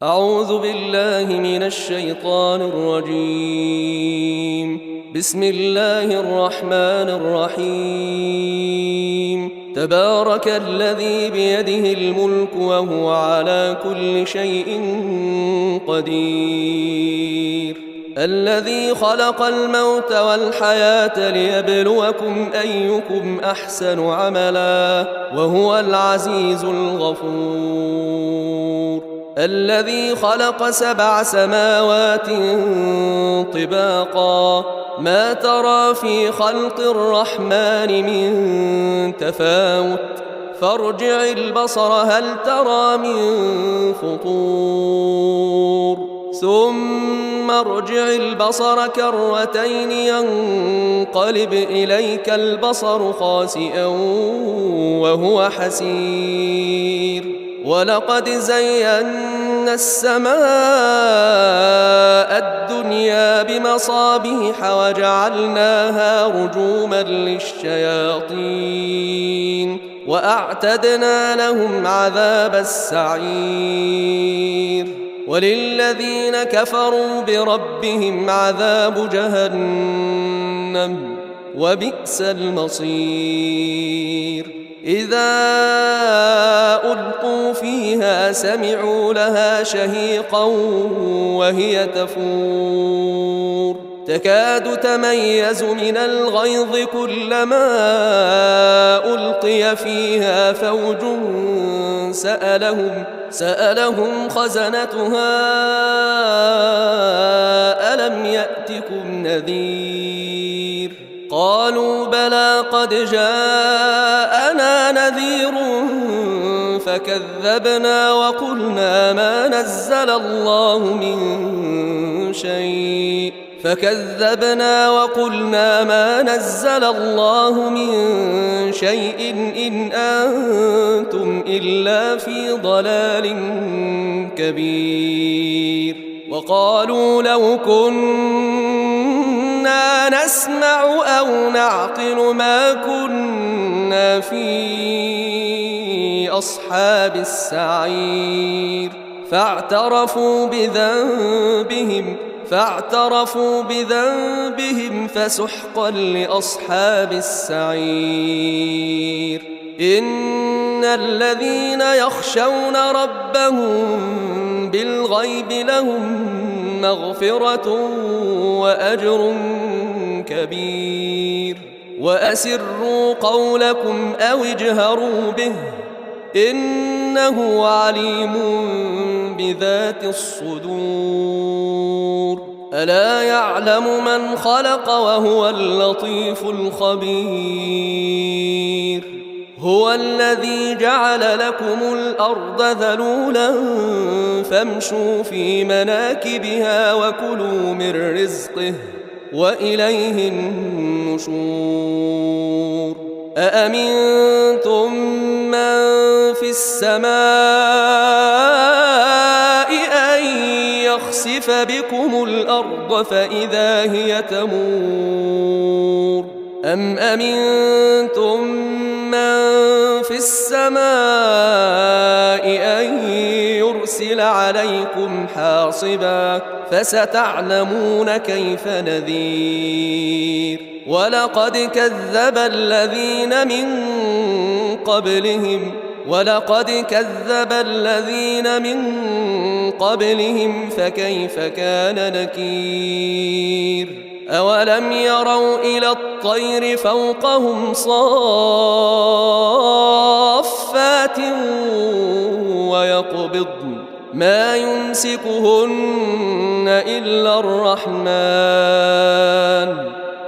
أعوذ بالله من الشيطان الرجيم. بسم الله الرحمن الرحيم. تبارك الذي بيده الملك وهو على كل شيء قدير. الذي خلق الموت والحياة ليبلوكم أيكم أحسن عملا وهو العزيز الغفور. الذي خلق 7 سماوات طباقا ما ترى في خلق الرحمن من تفاوت فارجع البصر هل ترى من فطور ثم ارجع البصر كرتين ينقلب إليك البصر خاسئا وهو حسير. ولقد زينا السماء الدنيا بمصابيح وجعلناها رجوما للشياطين وأعتدنا لهم عذاب السعير. وللذين كفروا بربهم عذاب جهنم وبئس المصير. إذا ألقوا فيها سمعوا لها شهيقا وهي تفور تكاد تميز من الغيظ كلما ألقي فيها فوج سألهم خزنتها ألم يأتكم نذير قالوا بلى قد جاءنا نذير فكذبنا وقلنا ما نزل الله من شيء إن أنتم إلا في ضلال كبير. وقالوا لو كنا نسمع أو نعقل ما كنا في أصحاب السعير فاعترفوا بذنبهم فسحقا لأصحاب السعير. إن الذين يخشون ربهم بالغيب لهم مغفرة وأجر كبير. وأسروا قولكم أو اجهروا به إنه عليم بذات الصدور. ألا يعلم من خلق وهو اللطيف الخبير. هو الذي جعل لكم الأرض ذلولا فامشوا في مناكبها وكلوا من رزقه وإليه النشور. أأمنتم من في السماء أن يخسف بكم الأرض فإذا هي تمور أم أمنتم من في السماء أن يرسل عليكم حاصبا فستعلمون كيف نذير. ولقد كذب الذين من قبلهم فكيف كان نكير. أولم يروا إلى الطير فوقهم صافات ويقبضن ما يمسكهن إلا الرحمن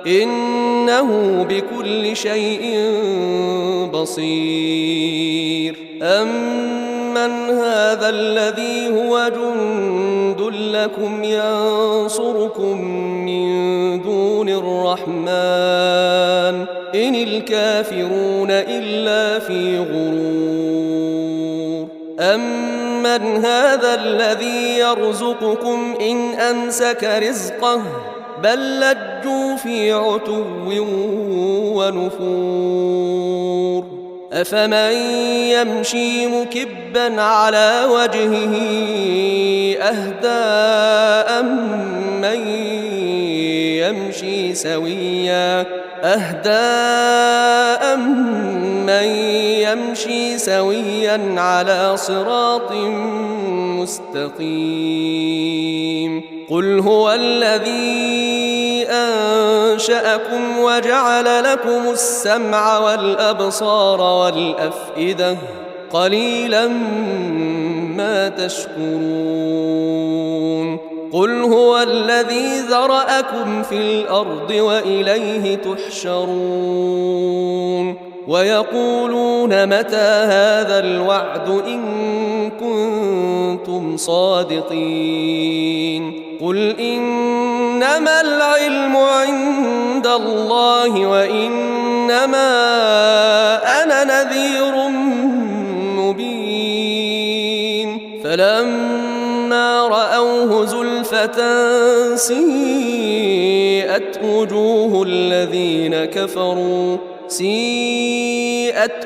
إنه بكل شيء بصير. أمن هذا الذي هو جند لكم ينصركم من دون الرحمن إن الكافرون إلا في غرور. أمن هذا الذي يرزقكم إن أمسك رزقه بل لجوا في عتو ونفور. أفمن يمشي مكبا على وجهه أهدى أمن يمشي سويا على صراط مستقيم قل هو الذي أنشأكم وجعل لكم السمع والأبصار والأفئدة قليلا ما تشكرون قل هو الذي ذرأكم في الأرض وإليه تحشرون ويقولون متى هذا الوعد إن كنتم صادقين قل إنما العلم عند الله وإنما أنا نذير مبين فلما رأوه زلفة سيئت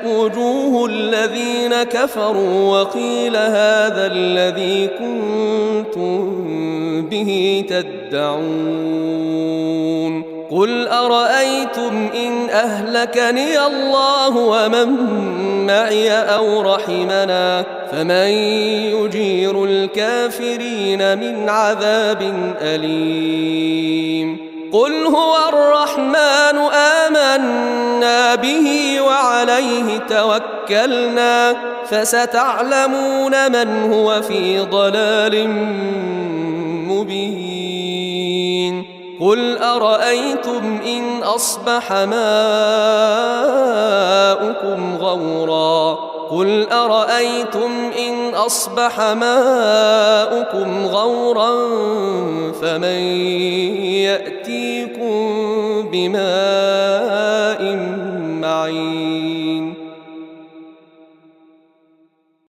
وجوه الذين كفروا وقيل هذا الذي كنتم به تدعون قل أرأيتم إن أهلكني الله ومن معي أو رحمنا فمن يجير الكافرين من عذاب أليم قل هو الرحمن آمنا به وعليه توكلنا فستعلمون من هو في ضلال مبين قل أرأيتم إن أصبح ماؤكم غورا فمن يأتيكم بماء معين